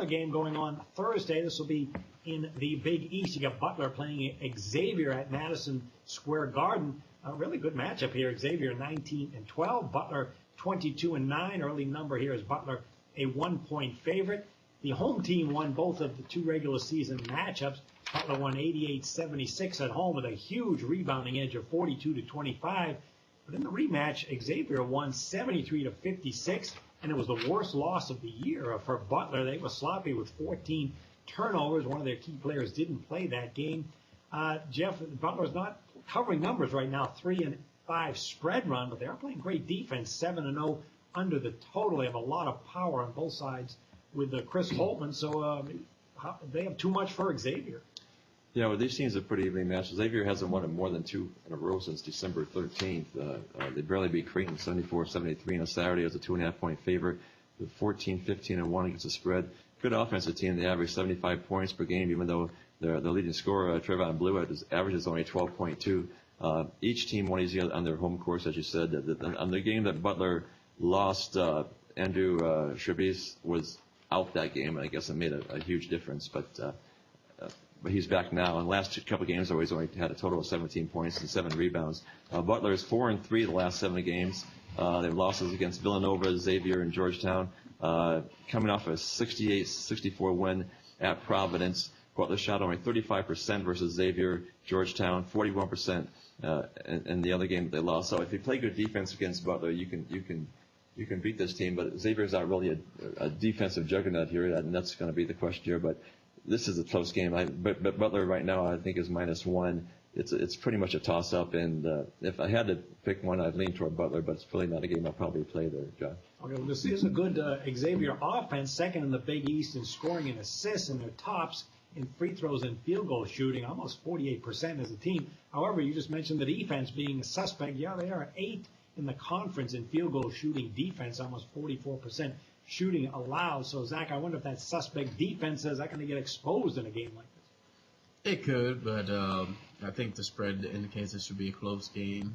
another game going on Thursday. This will be in the Big East. You got Butler playing Xavier at Madison Square Garden. A really good matchup here. Xavier 19-12, Butler 22-9. Early number here is Butler a 1-point favorite. The home team won both of the two regular season matchups. Butler won 88-76 at home with a huge rebounding edge of 42-25. But in the rematch, Xavier won 73-56, and it was the worst loss of the year for Butler. They were sloppy with 14 turnovers. One of their key players didn't play that game. Jeff, Butler's not covering numbers right now, 3-5 spread run, but they are playing great defense, 7-0 under the total. They have a lot of power on both sides with Chris Holtman, so they have too much for Xavier. Yeah, well, these teams are pretty evenly matched. Xavier hasn't won more than 2 in a row since December 13th. They barely beat Creighton 74-73 on a Saturday as a 2.5-point favorite, with 14-15-1 against the spread. Good offensive team. They average 75 points per game, even though their leading scorer, Trevon Blue, averages only 12.2. Each team won easy on their home course, as you said. On the game that Butler lost, Andrew Shabis was out that game, and I guess it made a huge difference. But he's back now. In the last couple of games, he's only had a total of 17 points and 7 rebounds. Butler is 4-3 the last 7 games. They have losses against Villanova, Xavier, and Georgetown. Coming off a 68-64 win at Providence. Butler shot only 35% versus Xavier. Georgetown 41% in the other game that they lost. So if you play good defense against Butler, you can beat this team. But Xavier's not really a defensive juggernaut here, and that's going to be the question here. But this is a close game. But Butler right now I think is -1. It's pretty much a toss-up, and if I had to pick one, I'd lean toward Butler, but it's really not a game I'll probably play there, John. Okay, well, this is a good Xavier offense, second in the Big East in scoring and assists, and their tops in free throws and field goal shooting, almost 48% as a team. However, you just mentioned the defense being a suspect. Yeah, they are 8th in the conference in field goal shooting defense, almost 44% shooting allowed. So, Zach, I wonder if that suspect defense is that going to get exposed in a game like this? It could, but I think the spread indicates this should be a close game.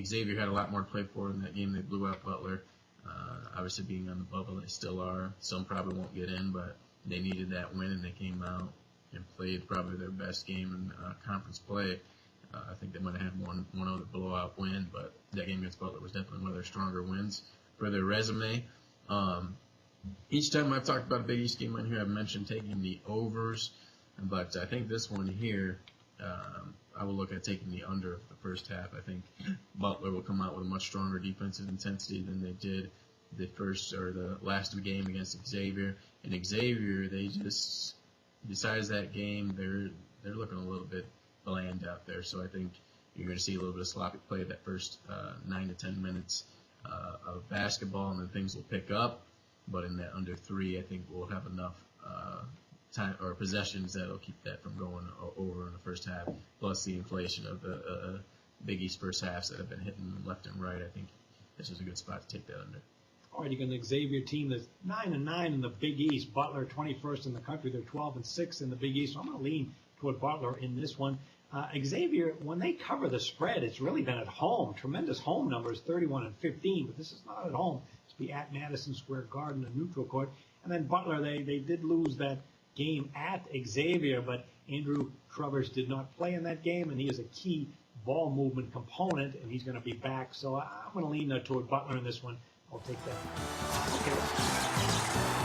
Xavier had a lot more to play for in that game. They blew out Butler. Obviously, being on the bubble, they still are. Some probably won't get in, but they needed that win, and they came out and played probably their best game in conference play. I think they might have had one other blowout win, but that game against Butler was definitely one of their stronger wins for their resume. Each time I've talked about a Big East game on here, I've mentioned taking the overs, but I think this one here, I will look at taking the under the first half. I think Butler will come out with a much stronger defensive intensity than they did the first or the last game against Xavier. And Xavier, they just, besides that game, they're looking a little bit bland out there. So I think you're going to see a little bit of sloppy play that first 9 to 10 minutes of basketball, and then things will pick up. But in that under 3, I think we'll have enough time or possessions that'll keep that from going over in the first half. Plus the inflation of the Big East first halves that have been hitting left and right. I think this is a good spot to take that under. All right, you got an Xavier team that's 9-9 in the Big East. Butler 21st in the country. They're 12-6 in the Big East. So I'm going to lean toward Butler in this one. Xavier, when they cover the spread, it's really been at home. Tremendous home numbers, 31-15, but this is not at home. It's be at Madison Square Garden, a neutral court. And then Butler, they did lose that game at Xavier, but Andrew Trovers did not play in that game, and he is a key ball movement component, and he's going to be back. So I'm going to lean toward Butler in this one. I'll take that. Okay.